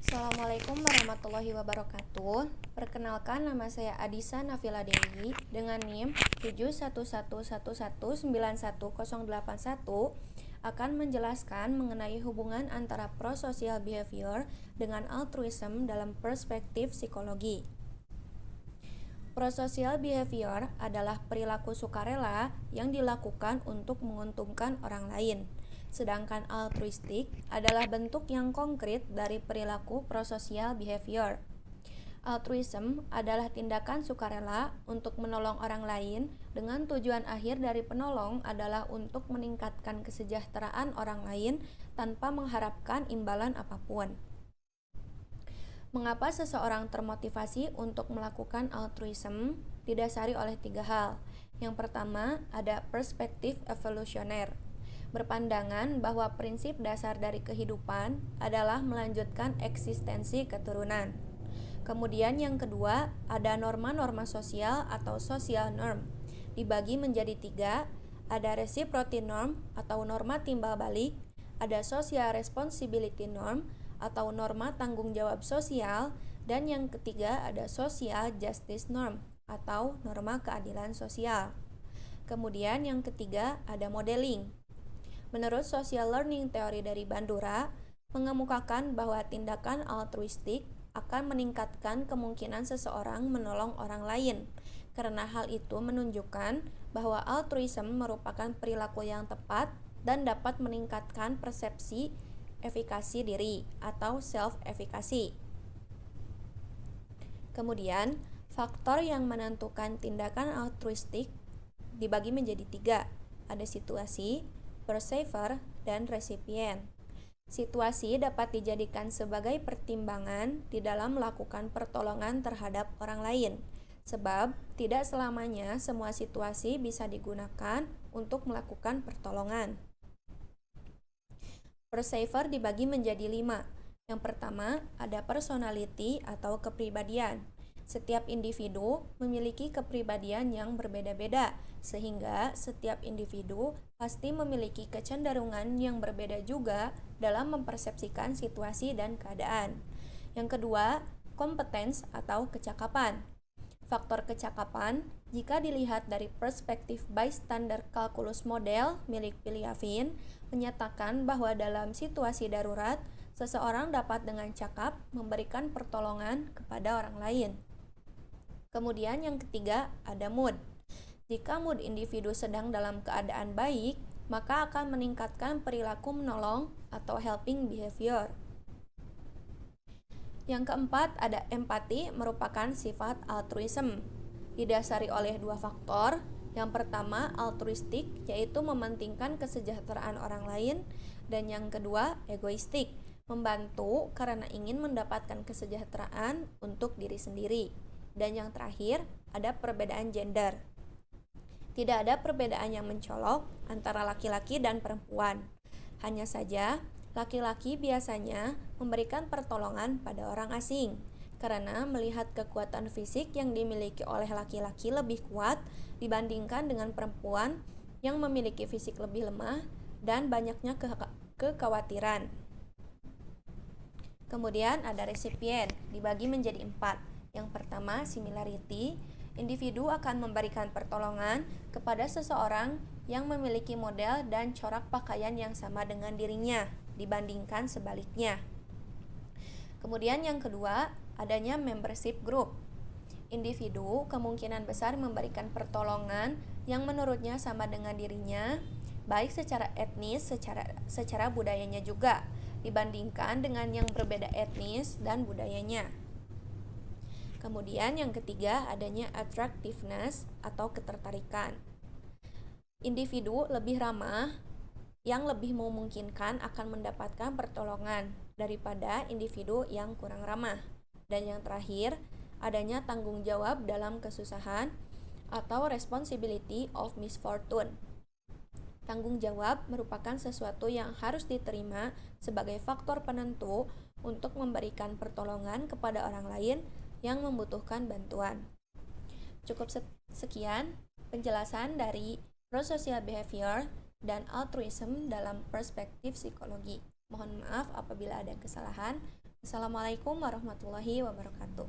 Assalamualaikum warahmatullahi wabarakatuh. Perkenalkan, nama saya Adisa Nafila Dewi dengan NIM 71111910881 akan menjelaskan mengenai hubungan antara prosocial behavior dengan altruism dalam perspektif psikologi. Prosocial behavior adalah perilaku sukarela yang dilakukan untuk menguntungkan orang lain. Sedangkan altruistik adalah bentuk yang konkret dari perilaku prosocial behavior. Altruism adalah tindakan sukarela untuk menolong orang lain dengan tujuan akhir dari penolong adalah untuk meningkatkan kesejahteraan orang lain tanpa mengharapkan imbalan apapun. Mengapa seseorang termotivasi untuk melakukan altruism didasari oleh 3 hal. Yang pertama, ada perspektif evolusioner. Berpandangan bahwa prinsip dasar dari kehidupan adalah melanjutkan eksistensi keturunan. Kemudian yang kedua, ada norma-norma sosial atau social norm. Dibagi menjadi 3, ada reciprocity norm atau norma timbal balik, ada social responsibility norm atau norma tanggung jawab sosial, dan yang ketiga ada social justice norm atau norma keadilan sosial. Kemudian yang ketiga ada modeling. Menurut social learning teori dari Bandura, mengemukakan bahwa tindakan altruistik akan meningkatkan kemungkinan seseorang menolong orang lain, karena hal itu menunjukkan bahwa altruism merupakan perilaku yang tepat dan dapat meningkatkan persepsi efikasi diri atau self-efikasi. Kemudian, faktor yang menentukan tindakan altruistik dibagi menjadi 3, ada situasi, perceiver, dan resipien. Situasi dapat dijadikan sebagai pertimbangan di dalam melakukan pertolongan terhadap orang lain, sebab tidak selamanya semua situasi bisa digunakan untuk melakukan pertolongan. Perceiver dibagi menjadi 5. Yang pertama, ada personality atau kepribadian. Setiap individu memiliki kepribadian yang berbeda-beda, sehingga setiap individu pasti memiliki kecenderungan yang berbeda juga dalam mempersepsikan situasi dan keadaan. Yang kedua, competence atau kecakapan. Faktor kecakapan, jika dilihat dari perspektif bystander calculus model milik Piliavin, menyatakan bahwa dalam situasi darurat, seseorang dapat dengan cakap memberikan pertolongan kepada orang lain. Kemudian yang ketiga, ada mood. Jika mood individu sedang dalam keadaan baik, maka akan meningkatkan perilaku menolong atau helping behavior. Yang keempat, ada empati, merupakan sifat altruism. Didasari oleh 2 faktor. Yang pertama, altruistik, yaitu mementingkan kesejahteraan orang lain. Dan yang kedua, egoistik, membantu karena ingin mendapatkan kesejahteraan untuk diri sendiri. Dan yang terakhir, ada perbedaan gender. Tidak ada perbedaan yang mencolok antara laki-laki dan perempuan. Hanya saja, laki-laki biasanya memberikan pertolongan pada orang asing, karena melihat kekuatan fisik yang dimiliki oleh laki-laki lebih kuat dibandingkan dengan perempuan yang memiliki fisik lebih lemah dan banyaknya kekhawatiran. Kemudian ada resipien, dibagi menjadi 4. Yang pertama, similarity. Individu akan memberikan pertolongan kepada seseorang yang memiliki model dan corak pakaian yang sama dengan dirinya dibandingkan sebaliknya. Kemudian yang kedua, adanya membership group. Individu kemungkinan besar memberikan pertolongan yang menurutnya sama dengan dirinya, baik secara etnis, secara budayanya juga, dibandingkan dengan yang berbeda etnis dan budayanya. Kemudian yang ketiga, adanya attractiveness atau ketertarikan. Individu lebih ramah yang lebih memungkinkan akan mendapatkan pertolongan daripada individu yang kurang ramah. Dan yang terakhir, adanya tanggung jawab dalam kesusahan atau responsibility of misfortune. Tanggung jawab merupakan sesuatu yang harus diterima sebagai faktor penentu untuk memberikan pertolongan kepada orang lain yang membutuhkan bantuan. Cukup sekian penjelasan dari prosocial behavior dan altruism dalam perspektif psikologi. Mohon maaf apabila ada kesalahan. Assalamualaikum warahmatullahi wabarakatuh.